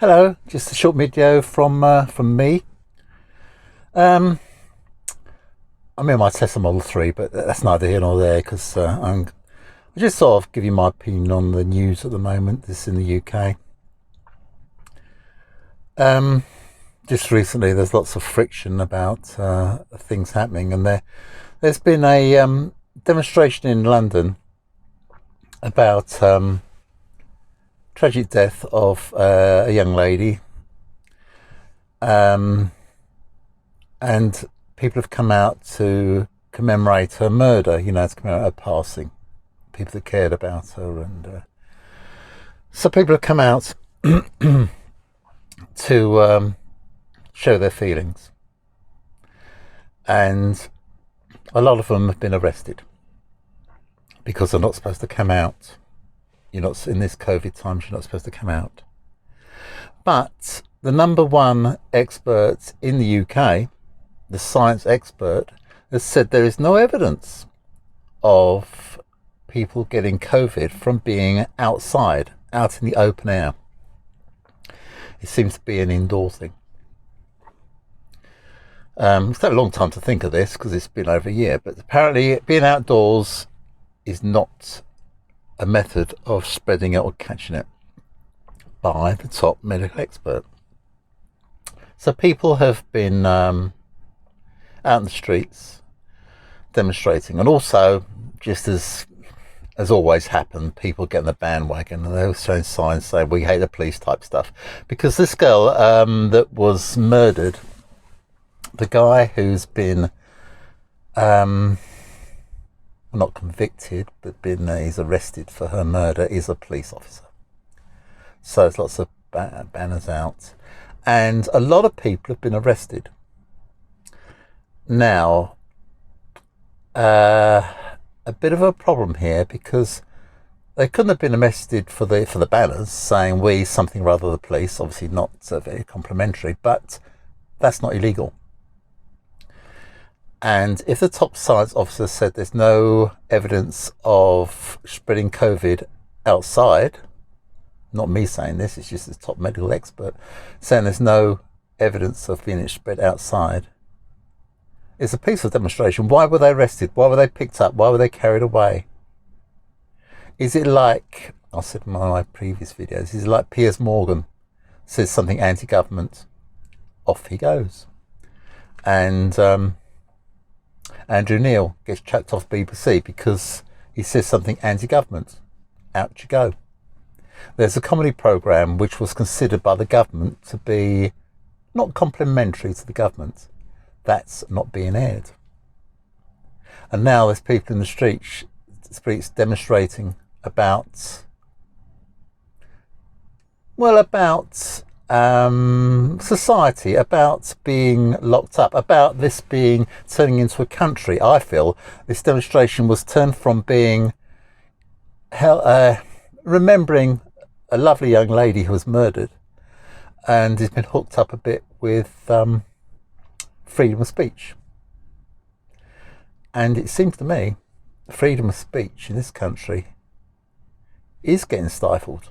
Hello, just a short video from me. Um, I'm in my Tesla Model 3, but that's neither here nor there because I just sort of give you my opinion on the news at the moment. This in the UK. Just recently, there's lots of friction about things happening, and there's been a demonstration in London about tragic death of a young lady. And people have come out to commemorate her murder, to commemorate her passing, people that cared about her. And so people have come out to show their feelings. And a lot of them have been arrested because they're not supposed to come out. You're not, in this COVID times, you're not supposed to come out. But the number one expert in the UK, the science expert, has said there is no evidence of people getting COVID from being outside, out in the open air. It seems to be an indoor thing. It's taken a long time to think of this because it's been over a year, but apparently being outdoors is not a method of spreading it or catching it by the top medical expert. So people have been out in the streets demonstrating, and also, just as always happened, people get in the bandwagon and they were showing signs saying we hate the police type stuff. Because this girl that was murdered, the guy who's been not convicted but he's arrested for her murder, is a police officer. So there's lots of banners out, and a lot of people have been arrested. Now, a bit of a problem here, because they couldn't have been arrested for the banners saying we something rather than the police. Obviously not very complimentary, but that's not illegal. And if the top science officer said there's no evidence of spreading COVID outside, not me saying this, it's just the top medical expert saying there's no evidence of being spread outside, it's a peaceful demonstration. Why were they arrested? Why were they picked up? Why were they carried away? Is it like, I said in one of my previous videos, is it like Piers Morgan says something anti-government, off he goes? And Andrew Neil gets chucked off BBC because he says something anti-government. Out you go. There's a comedy programme which was considered by the government to be not complimentary to the government. That's not being aired. And now there's people in the streets demonstrating about society, about being locked up, about this being turning into a country. I feel this demonstration was turned from being remembering a lovely young lady who was murdered and has been hooked up a bit with freedom of speech. And it seems to me freedom of speech in this country is getting stifled.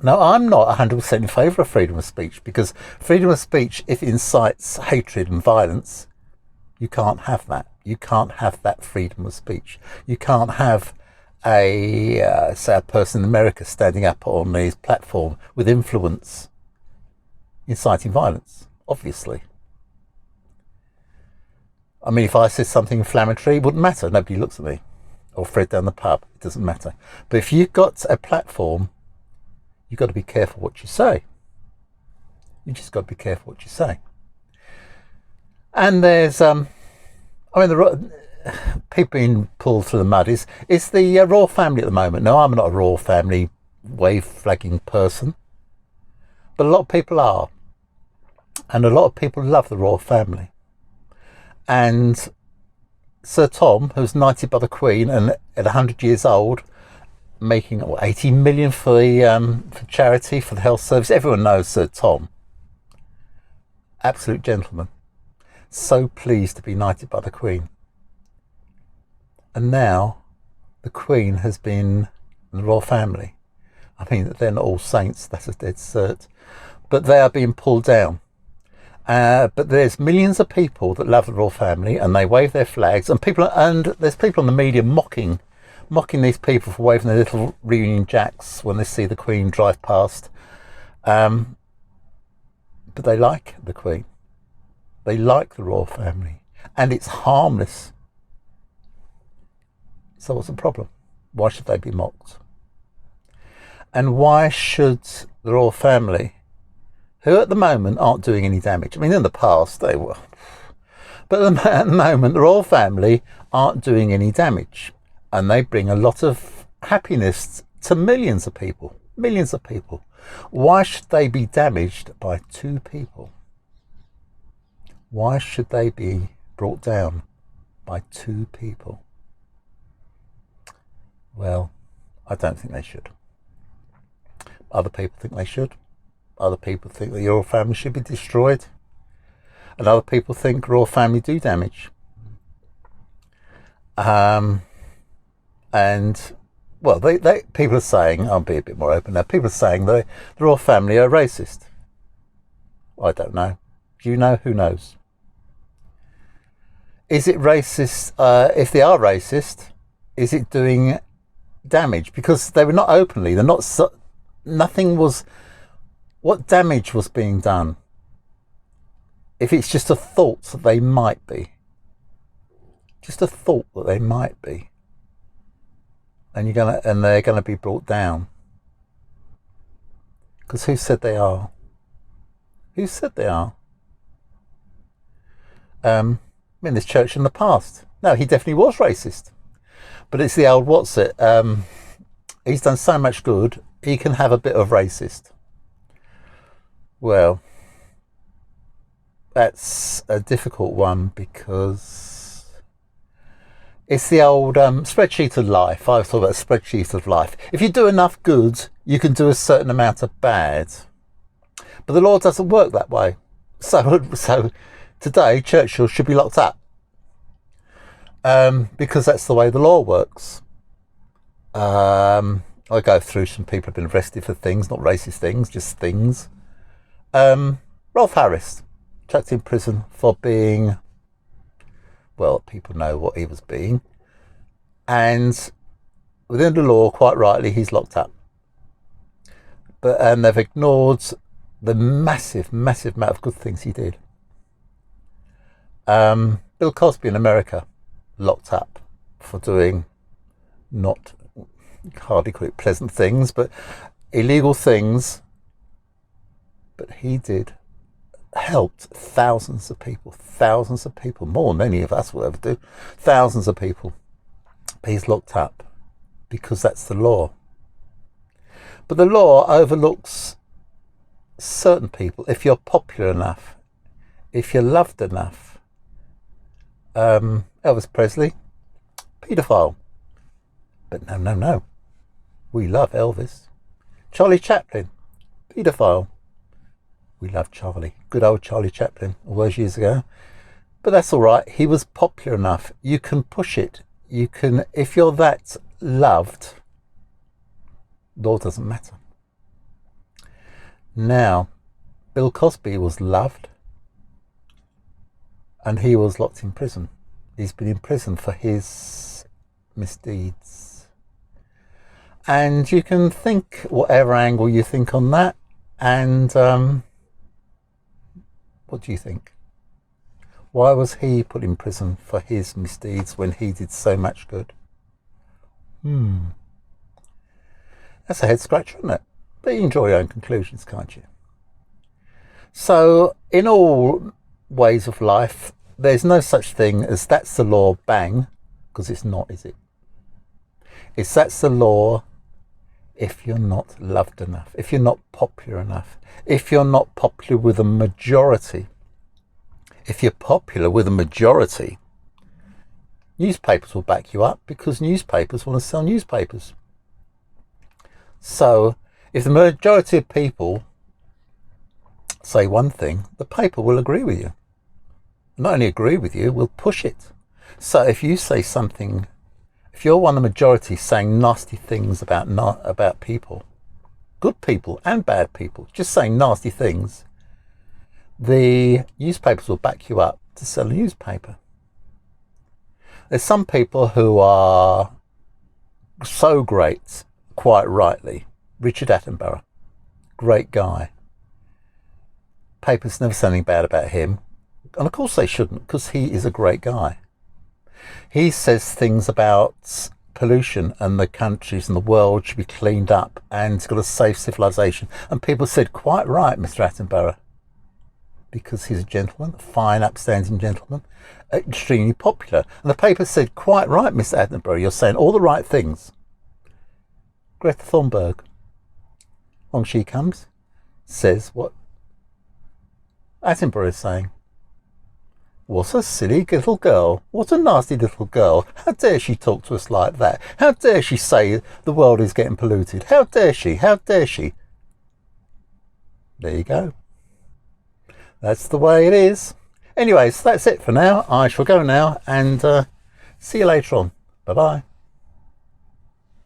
Now, I'm not 100% in favour of freedom of speech, because freedom of speech, if it incites hatred and violence, you can't have that. You can't have that freedom of speech. You can't have a person in America standing up on his platform with influence, inciting violence, obviously. I mean, if I said something inflammatory, it wouldn't matter. Nobody looks at me. Or Fred down the pub. It doesn't matter. But if you've got a platform, you've got to be careful what you say. You just got to be careful what you say. And there's, the people being pulled through the mud is the royal family at the moment. No, I'm not a royal family wave flagging person, but a lot of people are. And a lot of people love the royal family. And Sir Tom, who's knighted by the Queen and at 100 years old, making 80 million for charity, for the health service. Everyone knows Sir Tom. Absolute gentleman. So pleased to be knighted by the Queen. And now the Queen has been, the royal family I mean, they're not all saints, that's a dead cert, but they are being pulled down. But there's millions of people that love the royal family, and they wave their flags, and there's people on the media mocking these people for waving their little reunion jacks when they see the Queen drive past. But they like the Queen. They like the royal family, and it's harmless. So what's the problem? Why should they be mocked? And why should the royal family, who at the moment aren't doing any damage, I mean, in the past they were, but at the moment the royal family aren't doing any damage, and they bring a lot of happiness to millions of people. Why should they be damaged by two people? Why should they be brought down by two people? Well, I don't think they should. Other people think they should. Other people think the royal family should be destroyed. And other people think royal family do damage. And, well, people are saying, I'll be a bit more open now, people are saying the royal family are racist. I don't know. Do you know? Who knows? Is it racist? If they are racist, is it doing damage? Because they were not openly, they're not, nothing was, what damage was being done? If it's just a thought that they might be, just a thought that they might be, and they're gonna be brought down. Because who said they are? Who said they are? In this church in the past. No, he definitely was racist. But it's the old what's it? He's done so much good, he can have a bit of racist. Well, that's a difficult one, because it's the old spreadsheet of life. I was talking about a spreadsheet of life. If you do enough good, you can do a certain amount of bad. But the Lord doesn't work that way. So today, Churchill should be locked up. Because that's the way the law works. I go through some people have been arrested for things, not racist things, just things. Rolf Harris, chucked in prison for being, well, people know what he was being. And within the law, quite rightly, he's locked up. And they've ignored the massive amount of good things he did. Bill Cosby in America, locked up for doing not hardly call it pleasant things, but illegal things. But he did helped thousands of people, more than any of us will ever do, thousands of people. But he's locked up because that's the law. But the law overlooks certain people. If you're popular enough, if you're loved enough, Elvis Presley, paedophile. But no. We love Elvis. Charlie Chaplin, paedophile. We love Charlie. Good old Charlie Chaplin, all those years ago. But that's all right. He was popular enough. You can push it. You can, if you're that loved, law doesn't matter. Now, Bill Cosby was loved, and he was locked in prison. He's been in prison for his misdeeds. And you can think whatever angle you think on that. And what do you think? Why was he put in prison for his misdeeds when he did so much good? That's a head scratcher, isn't it? But you can draw your own conclusions, can't you? So, in all ways of life, there's no such thing as that's the law, bang, because it's not, is it? It's that's the law if you're not loved enough, if you're not popular enough, if you're not popular with a majority. If you're popular with a majority, newspapers will back you up because newspapers want to sell newspapers. So, if the majority of people say one thing, the paper will agree with you. Not only agree with you, will push it. So if you say something, if you're one of the majority saying nasty things about people, good people and bad people, just saying nasty things, the newspapers will back you up to sell a newspaper. There's some people who are so great, quite rightly. Richard Attenborough, great guy. Papers never say anything bad about him. And of course they shouldn't, because he is a great guy. He says things about pollution and the countries and the world should be cleaned up and it's got a safe civilization. And people said, quite right, Mr. Attenborough, because he's a gentleman, a fine, upstanding gentleman, extremely popular. And the paper said, quite right, Mr. Attenborough, you're saying all the right things. Greta Thunberg, along she comes, says what Attenborough is saying. What a silly little girl. What a nasty little girl. How dare she talk to us like that? How dare she say the world is getting polluted? How dare she? How dare she? There you go. That's the way it is. Anyways, that's it for now. I shall go now and see you later on. Bye-bye.